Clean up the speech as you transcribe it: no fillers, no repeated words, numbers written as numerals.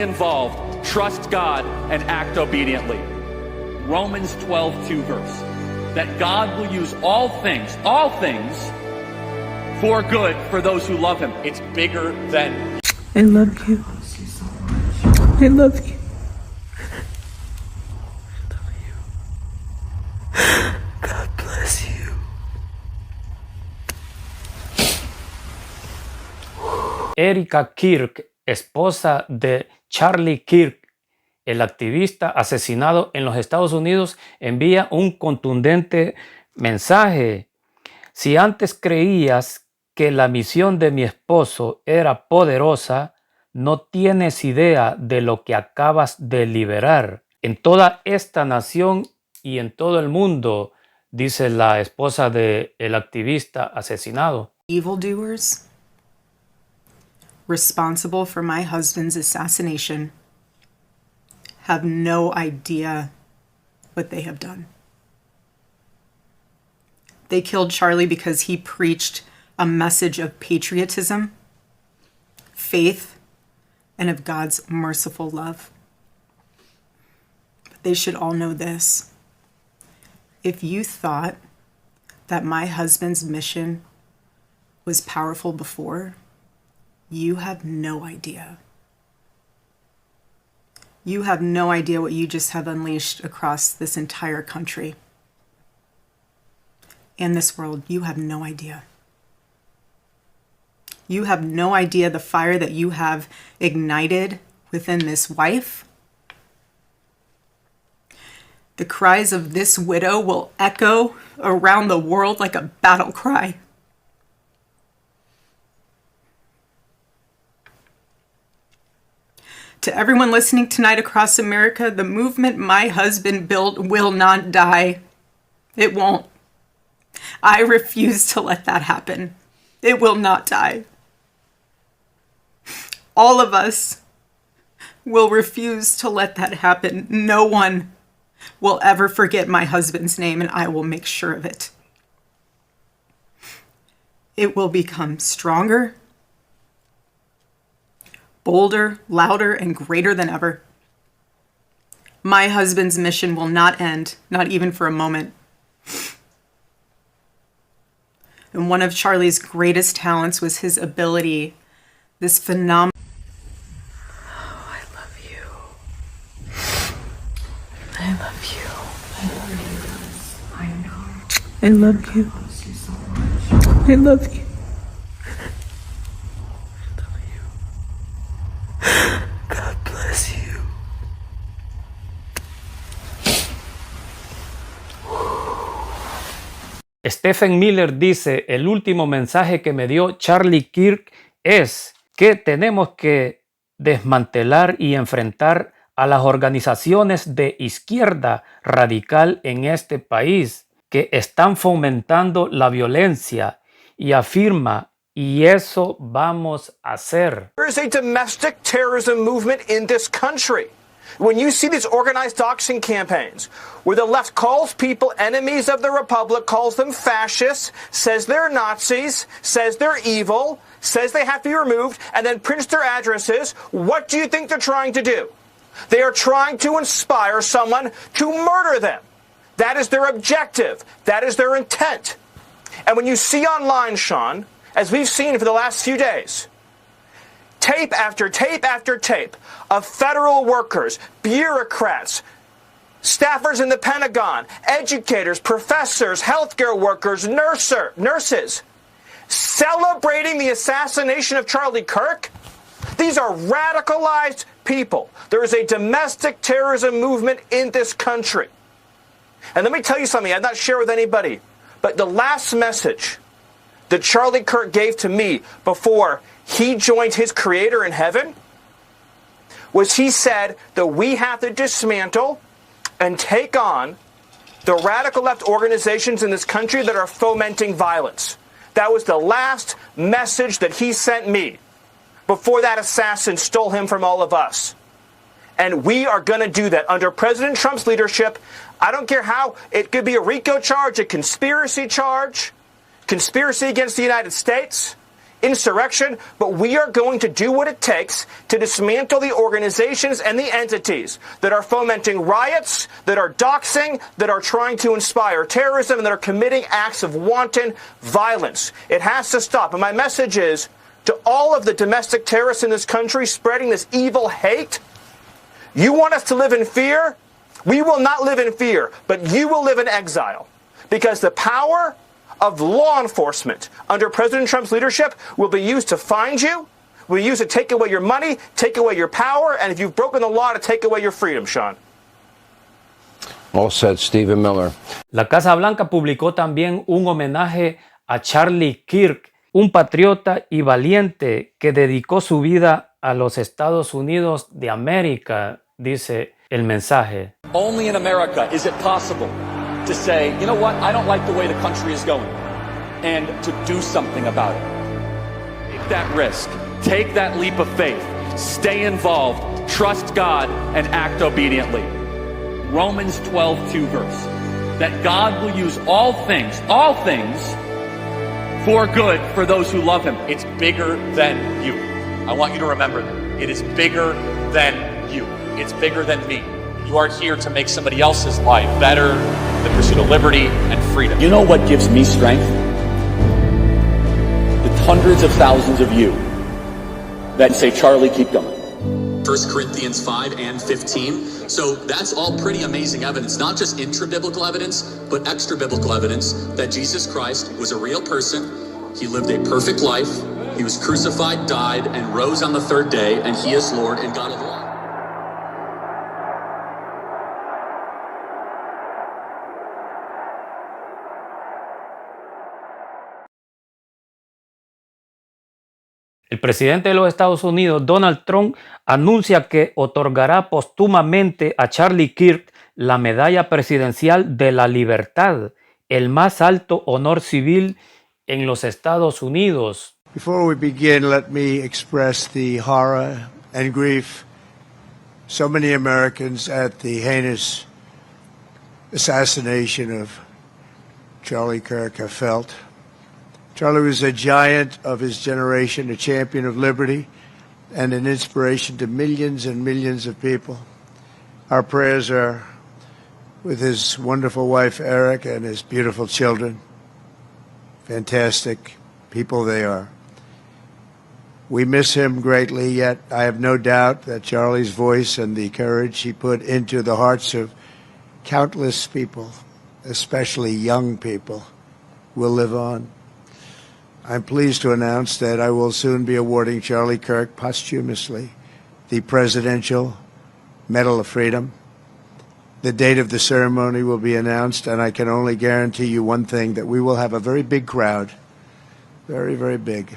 involved, trust God and act obediently. Romans 12:2 verse, that God will use all things for good for those who love him. It's bigger than... I love you. I love you. I love you. God bless you. Erika Kirk, esposa de Charlie Kirk, el activista asesinado en los Estados Unidos, envía un contundente mensaje. Si antes creías que la misión de mi esposo era poderosa, no tienes idea de lo que acabas de liberar. En toda esta nación y en todo el mundo, dice la esposa del activista asesinado. Evildoers responsible for my husband's assassination have no idea what they have done. They killed Charlie because he preached a message of patriotism, faith, and of God's merciful love. But they should all know this. If you thought that my husband's mission was powerful before, you have no idea. You have no idea what you just have unleashed across this entire country and this world. You have no idea. You have no idea the fire that you have ignited within this wife. The cries of this widow will echo around the world like a battle cry. To everyone listening tonight across America, the movement my husband built will not die. It won't. I refuse to let that happen. It will not die. All of us will refuse to let that happen. No one will ever forget my husband's name, and I will make sure of it. It will become stronger, bolder, louder, and greater than ever. My husband's mission will not end, not even for a moment. And one of Charlie's greatest talents was his ability, this phenomenal... Oh, I love you. I love you. I love you. I know. I love you. I love you. God bless you. Stephen Miller dice, el último mensaje que me dio Charlie Kirk es que tenemos que desmantelar y enfrentar a las organizaciones de izquierda radical en este país que están fomentando la violencia, y afirma, y eso vamos a hacer. There is a domestic terrorism movement in this country. When you see these organized doxing campaigns where the left calls people enemies of the republic, calls them fascists, says they're Nazis, says they're evil, says they have to be removed, and then prints their addresses, what do you think they're trying to do? They are trying to inspire someone to murder them. That is their objective. That is their intent. And when you see online, Sean, as we've seen for the last few days, tape after tape after tape of federal workers, bureaucrats, staffers in the Pentagon, educators, professors, healthcare workers, nurses, celebrating the assassination of Charlie Kirk. These are radicalized people. There is a domestic terrorism movement in this country. And let me tell you something I've not shared with anybody, but the last message that Charlie Kirk gave to me before he joined his creator in heaven was he said that we have to dismantle and take on the radical left organizations in this country that are fomenting violence. That was the last message that he sent me before that assassin stole him from all of us. And we are going to do that under President Trump's leadership. I don't care how. It could be a RICO charge, a conspiracy charge, conspiracy against the United States. insurrection, but we are going to do what it takes to dismantle the organizations and the entities that are fomenting riots, that are doxing, that are trying to inspire terrorism, and that are committing acts of wanton violence. It has to stop. And my message is to all of the domestic terrorists in this country spreading this evil hate, you want us to live in fear? We will not live in fear, but you will live in exile. Because the power of law enforcement under President Trump's leadership will be used to find you, will be used to take away your money, take away your power, and if you've broken the law, to take away your freedom, Sean. All said, Stephen Miller. La Casa Blanca publicó también un homenaje a Charlie Kirk, un patriota y valiente que dedicó su vida a los Estados Unidos de América, dice el mensaje. Only in America is it possible to say, you know what, I don't like the way the country is going, and to do something about it. Take that risk. Take that leap of faith. Stay involved. Trust God and act obediently. Romans 12:2 verse. That God will use all things, for good for those who love Him. It's bigger than you. I want you to remember that. It is bigger than you. It's bigger than me. You are here to make somebody else's life better, the pursuit of liberty and freedom. You know what gives me strength? The hundreds of thousands of you that say, Charlie, keep going. 1 Corinthians 5 and 15. So that's all pretty amazing evidence, not just intra-biblical evidence, but extra-biblical evidence that Jesus Christ was a real person. He lived a perfect life. He was crucified, died, and rose on the third day, and He is Lord and God of all. El presidente de los Estados Unidos, Donald Trump, anuncia que otorgará póstumamente a Charlie Kirk la Medalla Presidencial de la Libertad, el más alto honor civil en los Estados Unidos. Before we begin, let me express the horror and grief so many Americans at the heinous assassination of Charlie Kirk have felt. Charlie was a giant of his generation, a champion of liberty, and an inspiration to millions and millions of people. Our prayers are with his wonderful wife, Erika, and his beautiful children. Fantastic people they are. We miss him greatly, yet I have no doubt that Charlie's voice and the courage he put into the hearts of countless people, especially young people, will live on. I'm pleased to announce that I will soon be awarding Charlie Kirk posthumously the Presidential Medal of Freedom. The date of the ceremony will be announced, and I can only guarantee you one thing, that we will have a very big crowd, very, very big.